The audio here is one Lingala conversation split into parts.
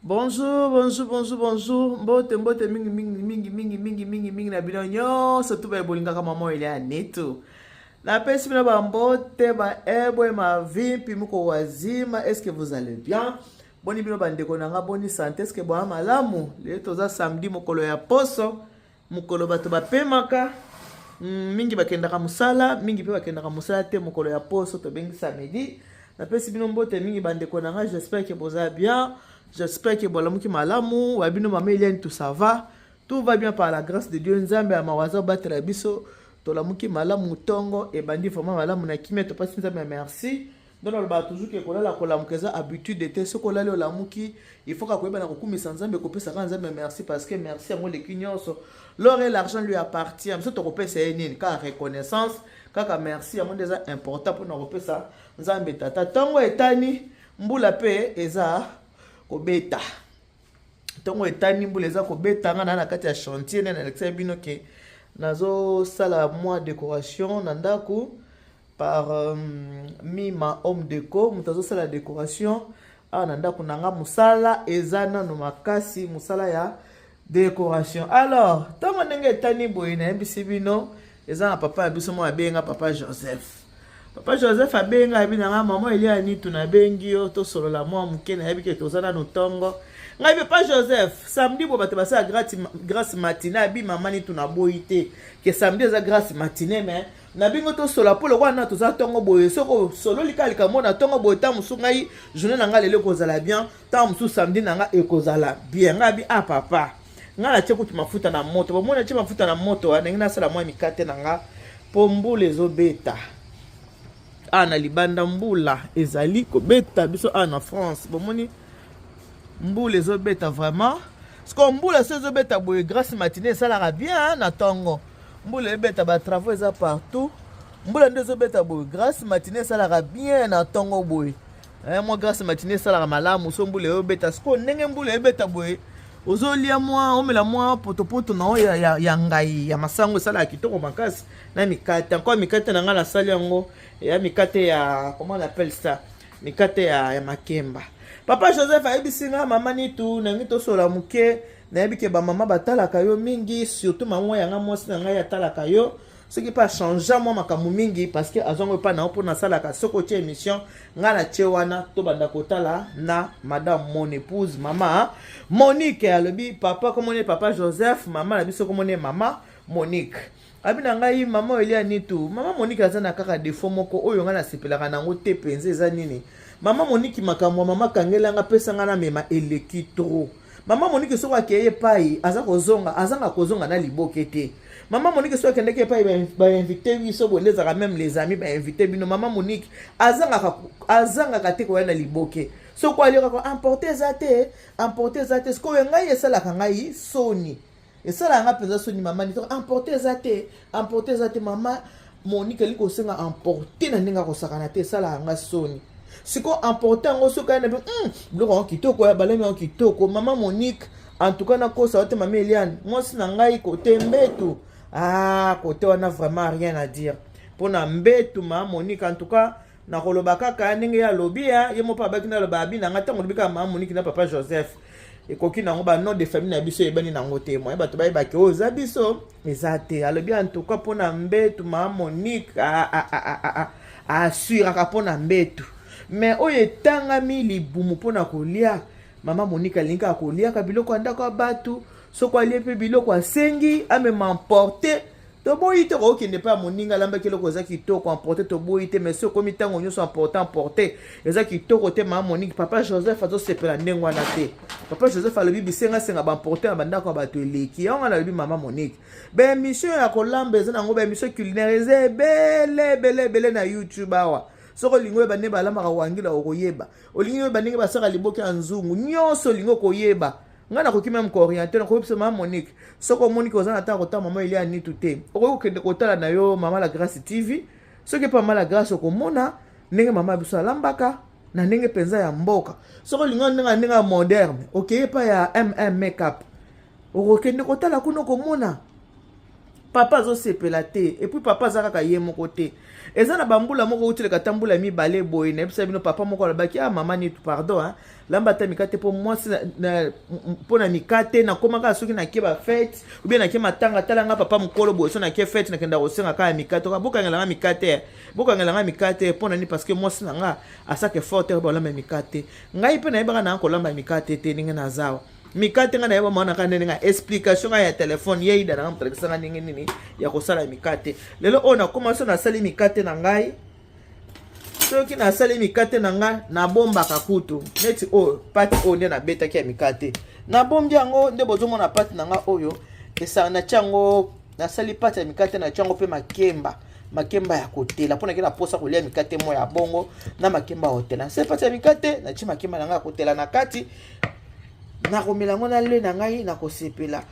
Bonjour, bonjour, bonjour, bonjour. Mbote, mbote, mingi na bino nyonso tu baebolingaka mama ile ya netu. Na pesi bino ba mbote, ba ebwe, ma vimpi, muko wazima. Est-ce que vous allez bien? Boni bino bandeko nanga boni santé. Est-ce que boa malamu? Le toza samedi mokolo ya poso. Mokolo bato bapemaka. Mingi bakendaka musala, mingi pe bakendaka musala te mokolo ya poso to bengi samedi. Na pesi bino mbote mingi bandeko nanga, j'espère que vous allez bien. J'espère que bolamuki malamu, wabino mama Eliane tout ça va. Tout va bien par la grâce de Dieu. Nzambe amawaza batela biso. Tolamuki malamu tongo et bandi vraiment malamu na kimia to pasi nzambe merci. Donc on va toujours que kolala kolamukeza habitude de te sokolale olamuki, il faut ka na kokumisa nzambe kopesa ka nzambe merci parce que merci à moi les kinyonso. L'or et l'argent lui appartient. Mais to kopesa nini ka reconnaissance, kaka merci à moi déjà important pour na kopesa nzambe tata. Tongo etani mbula pe eza kobeta tongo etani mbula eza kobeta nga na kati ya chantier na Alexia bino ke nazo sala moi décoration na ndako par ma homme déco mutazo sala décoration na ndako nanga musala eza nanu makasi musala ya décoration. Alors tongo ndenge etani boye na yebisi bino eza na papa ya biso mo abenga papa Joseph. Papa Joseph abenga abinanga mama Eliane tuna bengi yo to solo la moi muke na yebike tozana no tongo. Ngai papa Joseph samedi bo bato basa grâce matinée abi mama ni tuna boité que samedi za grâce matinée mais na bingo to solo pour le wana toza tongo boye soko solo likalika mona tongo boye ta musu ngai journée nanga lelo kozala bien ta musu samedi nanga ekozala bien ngai ah papa ngala tsheko tu mafuta na moto bo mona tsheko mafuta na moto na ngina sala moi mikate nanga pombu les obeta na libanda mbula ezali kobeta biso na France bomoni mbula ezobeta vraiment parce que mbula ezobeta boye grâce matinée esalaka bien na tongo mbula ebeta ba travaux eza partout mbula nde ezobeta boye grâce matinée esalaka bien na tongo boye moi grâce matinée esalaka malamu so mbula ezobeta parce que ndenge mbula ebeta boye ozolia mwa omela mwa potopoto na ya ngai ya masango esalaka kitoko makasi na mikate encore mikate na nga na sali yango ya mikate ya comment on appelle ça mikate ya makemba. Papa Joseph ayebisinga mama nitu na ngito sola muke na yebike ba mama batalaka yo mingi surtout mama yanga mwasi na ngai atalaka yo ce qui pas changer moi makamu mingi parce que azongo pa na opona salaka soko tie émission nga na chewana to banda kotala na madame mon épouse mama Monique alobi papa comme on est papa Joseph mama la biso comme on est mama Monique abina ngai mama Eliane tu mama Monique azana kaka défaut moko oyo nga na sepelaka nango te penze eza nini mama Monique makamwa mama kangela nga pesa nga na mema eleki trop mama Monique soko akeye pai azanga kozonga na liboke te mama Monique soko akendeke pai ba invité biso bolezaka même les amis ba invité bino mama Monique azanga kate ko na liboke soko alika ko emporter zate soko ngai esalaka ngai soni esala nga penza soni mama ni to emporter zate mama Monique liko senga emporter na ndinga ko sakana te esala nga soni siko important ngo soka na biloko kitoko ya balemi kitoko mama Monique en tout cas na kosa wote mama Eliane moi sina ngai côté mbetu côté wana vraiment rien à dire pona mbetu mama Monique en tout cas na koloba kaka ndenge ya lobi ya yemo pa baki na loba bi na ngata ngolobika mama Monique na papa Joseph ekoki nango ba nom de famille na biso ebani nango te moi bato bayebaki oza biso ezate alobi en tout cas pona mbetu mama Monique assure ka pona mbetu mais oye tangami libumu pona kolia mama Monique alinga kolia ka biloko ndako batu soko alie pe biloko asengi ame m'emporter to boyite ko ki ne pas moninga lamba keloko za kitoko emporter to boyite mais soko mitango nyoso important porter eza kitoko te mama Monique papa Joseph azo sepela ndengwa na te papa Joseph alobi bisenga senga ba emporter ba ndako ba to eleki yanga na lobi mama Monique be mission ya kolamba eza nango be mission culinaire eza bele na YouTube awa soko lingo ba ne balama ka wangila okoyeba olingo ba ndenge basaka liboke anzungu nyonso lingo koyeba ngana ko kimem ko orienter ko bise mama Monique soko Monique ozana ta ko ta mama Eliane tout te oko kende ko tala na yo mama la grâce TV soki pa mama la grâce ko mona ndenge mama biso alambaka na ndenge penza ya mboka soko lingo ndenge moderne okay pa ya makeup oko kende ko tala kuno ko mona papa azosepela te et puis papa aza kaka ye moko te eza na bambula moko utileka tambula mibale boye na yebisa bino papa moko alobaki mama Nitu pardon lamba ta mikate po mwasi po na mikate na komaka soki na keba fête ou bien na ke matanga talanga papa mukolo boye so na ke fête na kenda kosenga ka mikate ka bokangela mikate po na ni parce que mwasi na nga asake forte ba lamba mikate ngai pe na yebaka na kolamba mikate te ninga na zawa mikate nga na yeba mwana ka ndenge nga explication ya telefone ye ida na mtrekisanga ndenge nini ya kosala mikate lelo ona commence na sali mikate na ngai soki na sali mikate na nga na bomba kakutu neti pati nde na beta ki ya mikate na bombi yango nde bozomona pati na nga oyo esa na chango na sali pati ya mikate na chango pe makemba ya kotela pona kina posa kolia mikate mo ya bongo na makemba hotela se pati ya mikate na chi makemba na nga kotela na kati na komela ngona le na ngai na kosepela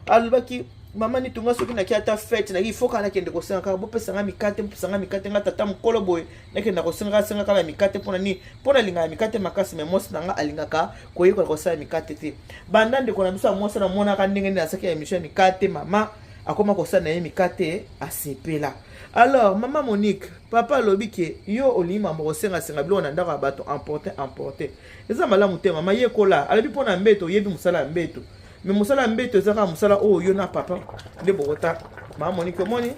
alobaki mama Nitu nga soki na ki ata fête na ifoka na kende kosenga ka bo pesa nga mikate nga tata mukolo boy na kende kosenga ka mikate pona linga mikate makasi memos na nga alingaka koyiko kosala mikate te banda ndeko na biso amosa na mona ka ndenge na saki ya émission mikate mama akoma kosala na ye mikate asepela. Alors mama Monique papa lobi ke yo olima mo kosenga bilo na ndaka bato emporter eza malamu te mama ye kola alabi pona mbeto yebi musala mbeto mais musala mbeto ezaka musala yo na papa nde bokota mama Monique moni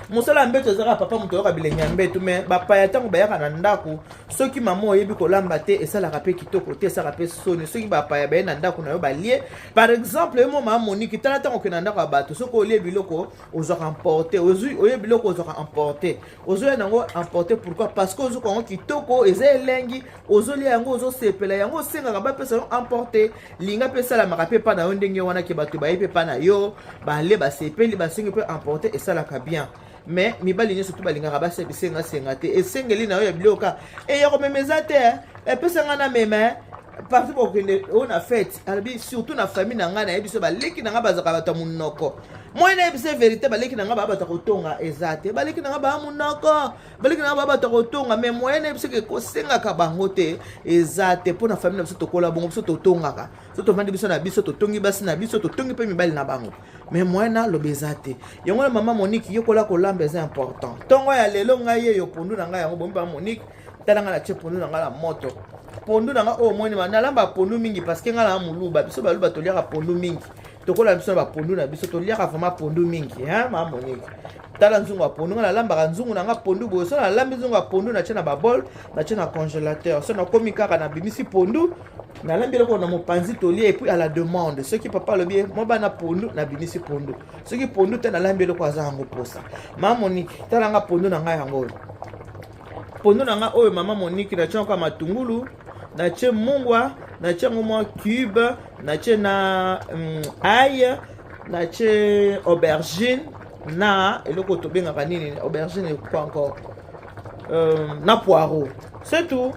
musala mbeto ezaka papa muto yoka bilenya mbeto mais bapaya tango bayaka na ndako soki mama oyebi kolamba te esalaka pe kitoko te esalaka pe soni soki bapaya baye na ndako na yo balie par exemple yo mama Monique tala tango ke na ndako ya bato soki olie biloko ozwaka emporter oyebi biloko ozwaka emporter ozoya nango emporter pourquoi parce que ozwaka yango kitoko eza elengi ozolia yango ozosepela yango osengaka bapesa yo emporter linga pe esalamaka pe pa na yo ndenge wana ke bato baye pe pa na yo bale basepeli basengi pe emporter esalaka bien mais mibali nyonso tu balingaka basenga te esengeli na yo ya biloka ya komemeza te epesanga na meme parti bokende na fête alabi surtout na famille na nga na yebiso baleki na nga bazaka bato munoko moi na yebise vérité baleki na nga babata kotonga ezate baleki na nga ba munoko baleki na nga babata kotonga mais moi na yebise ke kosenga ka bango te ezate po na famille na biso tokola bongo biso totongaka so to vandi biso na biso totongi basi na biso totongi pe mibali na bango mais moi na lobezate yango na mama Monique yokola kolamba eza important tongo ya lelo ngai yo pondu na ngai yango bomba Monique talanga na che pondu na ngai la moto pondu na nga moni na lamba pondu mingi parce que nga na muluba biso baluba toliaka pondu mingi tokola biso ba pondu na biso toliaka vraiment pondu mingi mama Monique tala nzungu pondu nga na lamba nzungu na nga pondu boyo so na lambi nzungu pondu na che na babol na che na congélateur so na komi kaka na bimisi pondu na lambi loko na mopanzi tolia et puis à la demande ceux qui papa le bien mo bana pondu na bimisi pondu ceux qui pondu te na lambi loko azango posa mama Monique tala nga pondu na nga yango pondu na nga mama Monique na chonka matungulu na che mungwa na che ngoma cube na che na ail na che aubergine na eloko to benga kanini aubergine quoi encore na poireau c'est tout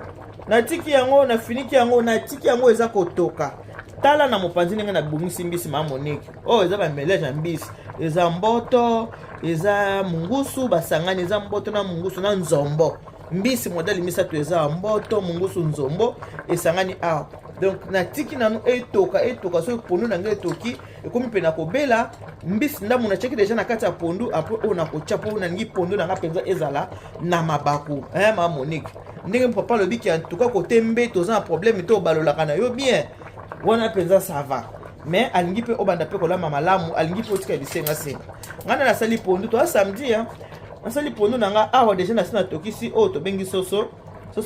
na tiki yango na finiki yango na tiki yango eza kotoka tala na mopanzi ndenge na bungisi mbisi mama Monique eza ba mélange ya mbisi eza mboto eza mungusu basangani eza mboto na mungusu na nzombo mbisi modèle misato eza mboto mungusu nzombo esangani awa donc na tiki nanu etoka so pondu na ngai etoki ekomi pe na kobela mbisi ndamu na cheki deja na kati ya pondu après na kocha po na ngi pondu na nga penza ezala na mabaku mama Monique ndenge papa lobi ki en tout cas côté mbeto za problème to balolaka na yo bien wana penza ça va mais alingi pe obanda pe kolama malamu alingi pe otika bisenga senga ngana na sali pondu to samedi nasali pondu na nga awa deja na sina tokisi to bengi soso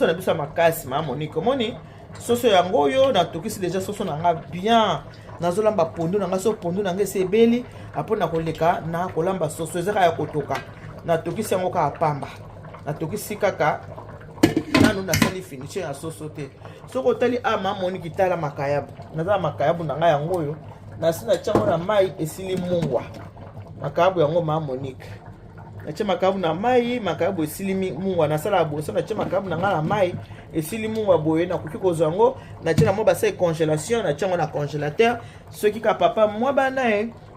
na biso makasi mama Monique moni soso yango yo na tokisi deja soso na nga bien nazolamba pondu na nga so pondu na nga sebeli apona koleka na kolamba soso ezaka ya kotoka na tokisi yango ka pamba na tokisi kaka nanu nasali finition ya soso te soko tali mama Monique tala makayabu nazala makayabu na nga yango yo na sina chango na mai esili mungwa makayabu yango mama Monique na che makabu na mai makabu esili mungwa na sala boso na che makabu na ngala mai esili mungwa boye na kuki kozango na che na mo basa congélation na chango na congélateur ceux qui ka papa moi bana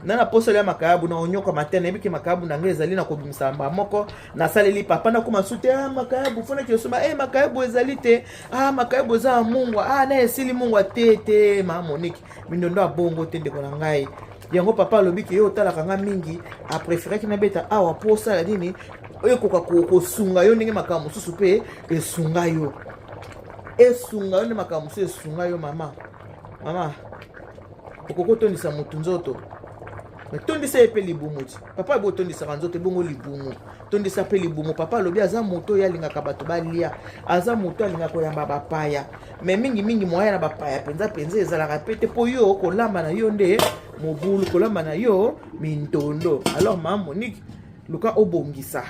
na posa ya makabu na onyoka matene biki makabu na ngeza lina ko bimsamba moko na saleli papa na kuma sute makabu fona ki soma makabu ezali te makabu za mungwa na esili mungwa tete mama Monique mindondo abongo tende ko na ngai yango papa alobi ke yo otalaka nga mingi apréféraki nabeta awa mpo osala nini oyokoka kosunga yo ndenge makambo mosusu mpe esunga yo nde makambo mosusu esunga yo mama okoki otondisa motu nzoto me tondisa ye mpe libumu ti papa ebo otondisaka nzoto ebongo libumu tondisa mpe libumu papa alobi aza moto oyo alingaka bato balia aza moto alingaka koyamba bapaya me mingimingi moya na bapaya penza ezalaka pe te mpo yo kolamba na yo nde mobulu kolamba na yo mintondo alors mama Monique luka obongisa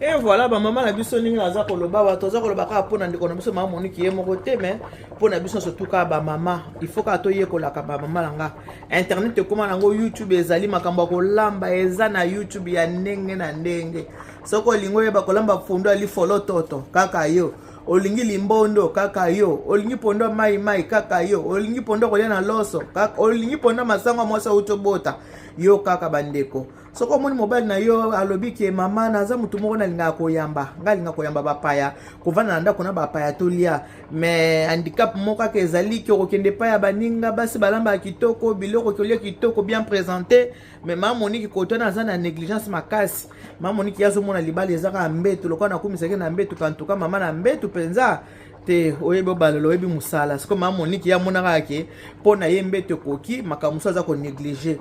et voilà ba maman la biso ningi naza koloba wa toza koloba ka pona ndiko na biso mama Monique ye moko te mais pona biso surtout ka ba mama il faut ka to yekola ka ba mama langa internet ekoma nango YouTube ezali makambo kolamba eza na YouTube ya ndenge na ndenge soko lingo yeba kolamba fundo ali follow toto kaka yo olingi limbondo kaka yo olingi pondo mai kaka yo olingi pondo kolia na loso kaka olingi pondo masango mosa utobota yo kaka bandeko soko moni mobile na yo alobi ke mama naza mutu moko nalinga koyamba ngalinga koyamba bapaya kovana na ndako na bapaya tolia mais handicap moko ka ezali ki okende pa ya baninga basi balamba kitoko biloko kolia kitoko bien présenté mais mama Monique kotona za na négligence makasi mama Monique yazo mona libali ezaka mbeto lokwa na kumisake na mbeto kantuka mama na mbeto penza te oyebe balolo oyebi musala siko mama Monique ya mona kake pona ye mbeto koki makamuso za ko négliger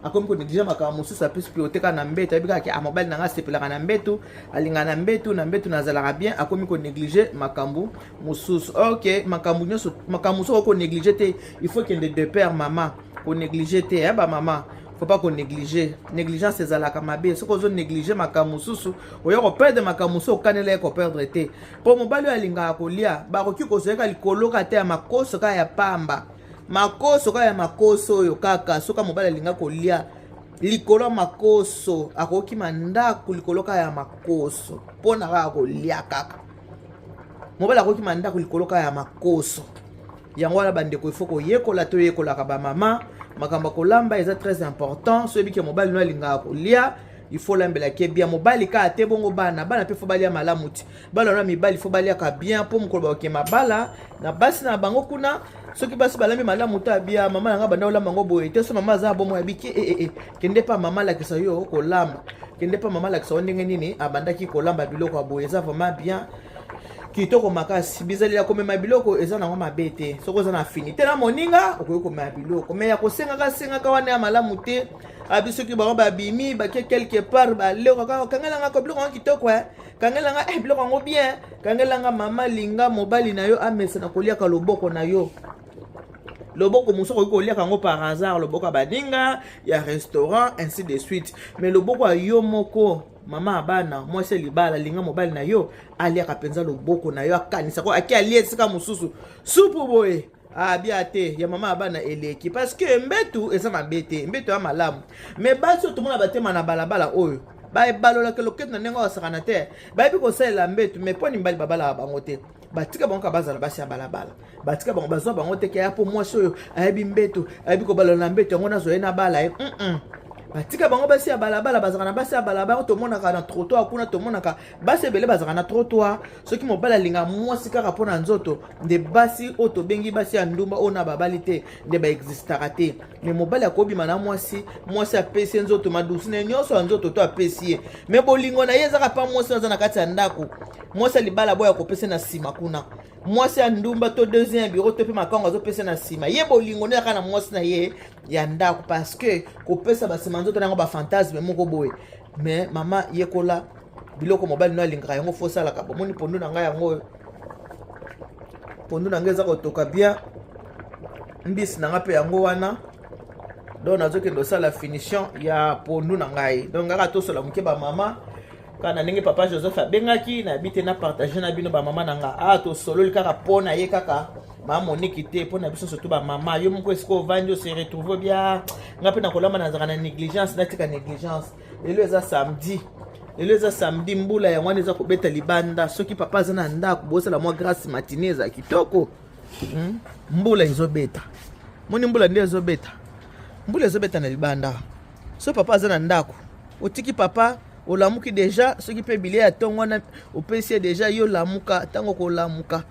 akomi ko négliger makambo mosusu apesi priorité na mbeto ayebika ke amobali nanga asepelaka na mbeto alinga na mbeto nazalaka bien akomi ko négliger makambo mosusu ok makambo nyonso makambo mosusu ko négliger te il faut kende de père mama ko négliger te ba mama faut pas ko négliger négligence ezalaka mabe soko zo négliger makambo mosusu oyo ko perdre makambo mosusu okanela ko perdre te po mobali alingaka kolia bakoki kozoyeka likoloka te ya makoso ka ya pamba makoso ka ya makoso oyo kaka soka mobali alinga kolia likolo makoso akoki mandako likolo ka ya makoso pona ka kolia kaka mobali akoki mandako likolo ka ya makoso yango wana bandeko il faut koyekola to yekolaka ba mama makambo kolamba eza très important so ebiki mobali no alinga kolia il faut lambela ke bien mobali ka te bongo bana pe faut balia malamu ti bala na mibali faut balia ka bien po mukolo ba ke mabala na basi na bango kuna soki basi balami malamu ta bia mama nanga banda olamba ngo boye te so mama za bomo ya biki kende pa mama la kisa yo kolamba kende pa mama la kisa ndenge nini abandaki kolamba biloko ya boye eza vraiment bien kitoko makasi bizali ya komema biloko eza na ngoma bete soko za na fini te na moninga okoyo komema biloko me ya kosenga ka wana ya malamu te abiso ki ba bimi ba quelque part ba leko kangela nga ko biloko kitoko kangela nga biloko ngo bien kangela nga mama linga mobali na yo amesa na kolia ka loboko na yo loboko musoko kolia kango par hasard loboko baninga ya restaurant ainsi de suite mais loboko yo moko mama abana mwese libala linga mobali na yo alia kapenza loboko na yo akanisa ko aki alie sika mususu supu boye bia te ya mama abana eleki parce que mbetu eza mabete mbetu ya malamu mais baso to mona batema na balabala oyo balola ke loket na nengo wasakana te bayebi kosalela mbetu mais poni mbali babala bango te batika bango bazala basi ya balabala batika bango bazwa bango te ke ya po mwasi oyo ayebi mbetu ayebi kobalola na mbetu yango nazoye na bala batika bango basi ya balabala bazaka na basi ya balabala to monaka na trottoir kuna to monaka basi ebele bazaka na trottoir soki mobala linga mwasi kaka pona nzoto nde basi o to bengi basi ya ndumba ona babali te nde ba existaka te mais mobala akobima na mwasi apesi nzoto madusi na nyonso nzoto to apesi ye mais bolingo na ye ezaka pa mwasi aza na kati ya ndako mwasi libala boya kopesa na sima kuna mwasi ya ndumba to deuxième bureau to pe makango azopesa na sima ye bolingo ne kana mwasi na ye ya ndako parce que kopesa basima nzoto nango ba fantasme moko boye mais mama yekola biloko mobali no alingaka yango fosala ka bomoni pondu na ngai yango pondu na ngai za kotoka bien mbisi na ngape yango wana donc nazokende osala finition ya pondu na ngai donc ngaka tosola moke ba mama kana ndenge papa Joseph abengaki na bite na partager na bino ba mama nanga to solo kaka pona ye kaka mama Monique te pona biso surtout ba mama yo moko esko vandi se retrouver bien ngape na kolama na zaka na négligence na tika négligence lelo eza samedi mbula ya ngwana eza kobeta libanda soki papa za na ndako bosala mwa grâce matinée za kitoko mbula ezobeta moni mbula nde ezobeta na libanda so papa za na ndako otiki papa olamuki déjà soki pe bilei ya tongo wana opesi déjà yo lamuka tango kolamuka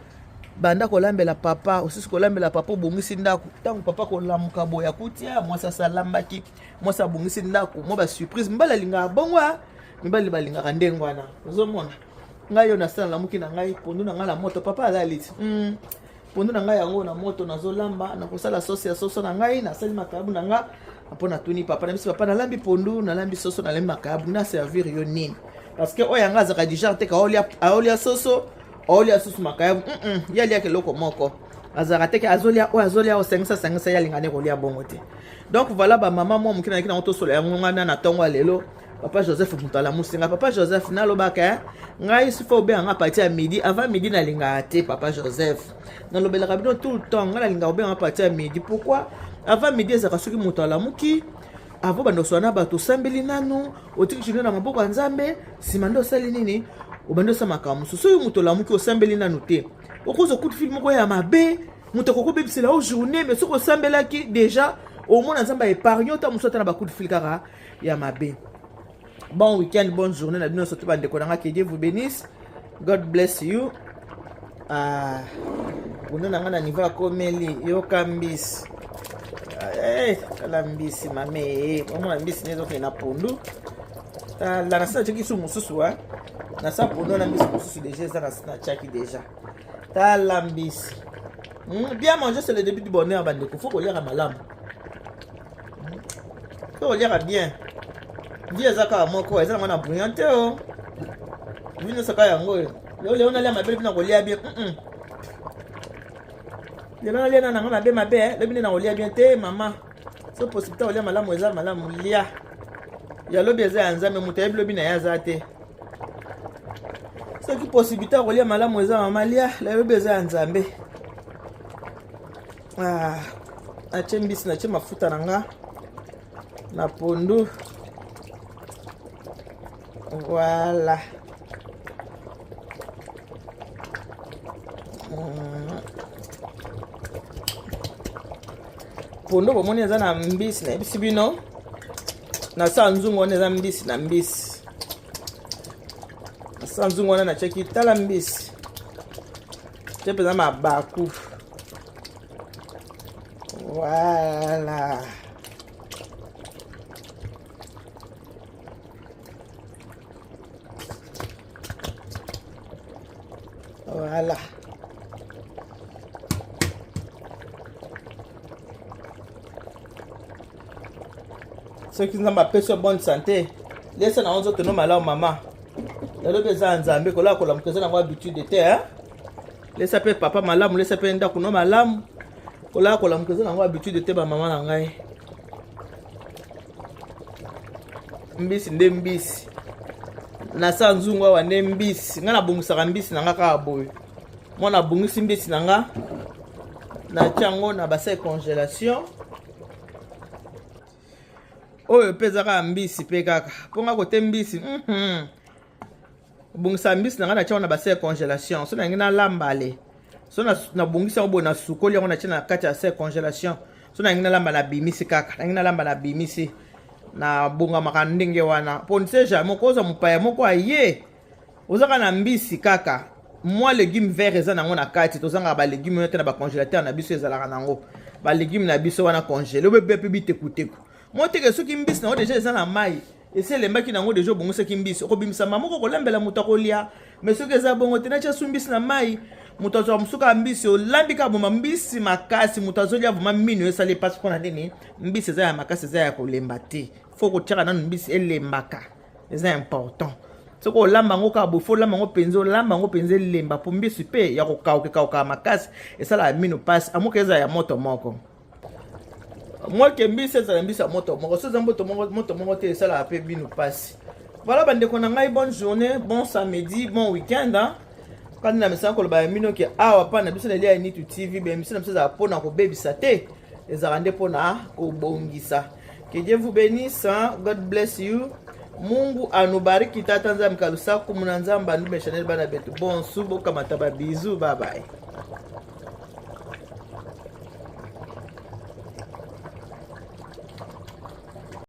banda kolambela papa osisi kolambela papa obongisi ndako tango papa kolamuka boya kutia mwasi asalambaki mwasi abongisi ndako mwa basurprise mibali alingaka bongo mibali balingaka ndenge wana ozomona ngai yo nasala lamuki na ngai pondu na ngai na moto papa azaliti pondu na ngai yango na moto nazolamba nakosala sosi ya soso na ngai nasali makayabu na ngai mpo natuni papa na bisi papa nalambi pondu nalambi soso nalambi makayabu na servir yo nini parce que oyo yanga azaka déjà te ka aolia soso aolia soso makayabu ya keloko moko azaka te ka azolia o sengisa ya lingane kolia bongo te. Donc voilà ba maman mo mukina nakina oto solo yango ngana na tongo lelo papa Joseph mutala musinga papa Joseph nalobaka ngai sifa obe anga partir à midi avant midi na linga te papa Joseph nalobelaka bino tout le temps ngala linga obe anga partir à midi pourquoi avant midi ezaka soki mutala muki avo bando swana bato sambeli nanu otiki chino na maboko nzambe simando sali nini obando sa makamu so yo mutala muki osambeli nanu te okozo coup de film ko ya mabe mutoko ko bebisela au journée mais soko sambelaki déjà au moins nzamba épargne ta musota na ba coup de fil kara ya mabe. Bon week-end, bonne journée. La bino soto bande konanga que Dieu vous bénisse. God bless you. Uno nanga na niveau komeli yo kambis. Kalambisi mame omona mbisi nezo ke na pondu. La nasa cheki su mususu na sa pondu na mbisi mususu déjà ça na chaki déjà. Lambisi. Bien manger c'est le début du bonheur bande ko faut ko lire malamu. Faut lire bien. Dia zaka moko eza ngana brillante o. Vino saka yango. Leo na lia mabe bina kolia bien. Leo na lia na ngana mabe mabe, le bina na kolia bien te mama. So possibilité olia malamu eza malamu lia. Ya lobi eza anzame mutayebi lobi na yaza te. So ki possibilité olia malamu eza mama lia, la lobi eza anzambe. Achembisi na chema mafuta nanga. Na pondu. Voilà. Pondo bomoni eza na mbisi na ebisi bino na sa nzungu wana eza mbisi na mbisi na sa nzungu wana na cheki tala mbisi te peza mabaku. Voilà. Voilà. Ceux qui n'ont pas de bonne santé, laissez nous autres nous malades maman. Le besoin nzambe kola kola mkeza na habitude de terre. Laissez pe papa malamu, laissez pe nda kuno malamu. Kola kola mkeza na habitude de terre ba maman na ngai. Mbisi nde mbisi. Na sa nzungu wa nde mbisi nga na bongisa mbisi na nga ka boy mona bongisi mbisi na nga na tiango na bassin congélation oyo peza ka mbisi pe kaka ponga kote mbisi bongisa mbisi na nga na tiango na bassin congélation so na ngina lambale so na bongisa obo na sukoli yango na tia na kati ya bassin congélation so na ngina lamba na bimisi kaka na ngina lamba na bimisi na bunga makandenge wana ponse jamais koza mupaya moko aye ozaka na mbisi kaka moi légume vert eza nango na kati tozanga ba légume yote na ba congélateur na biso ezalaka nango ba légume na biso wana congélé obebe pe bitekuteku mo teke soki mbisi nango déjà eza na mai ese lembaki nango déjà bongo ki mbisi okobimisa mamoko kolambela muta kolia mais soki eza bongo te na tia mbisi na mai muta azwa musuka mbisi olambika boma mbisi makasi muta azolia boma mino esali passe pona nini mbisi eza ya makasi eza ya kolemba te faut kotiaka nanu mbisi elembaka eza important soko olamba ngo ka bofo lamba ngo penzo lamba ngo penze lemba po mbisi pe ya kokauka makasi esala mino passe amoka eza ya moto moko moi ke mbisi eza mbisi ya moto moko so eza moto moko te esala pe bino passe. Voilà bandeko na ngai, bonne journée, bon samedi, bon week-end quand na mesa ko ba mino ke awa pa na biso na lia Nitu TV be misa na biso za pona ko bebisa te ezarande pona ko bongisa. Que Dieu vous bénisse, God bless you. Mungu anubariki tata nzambe kalusa kumunanzamba ndu channel bana betu. Bon subo kama taba bisous, bye bye.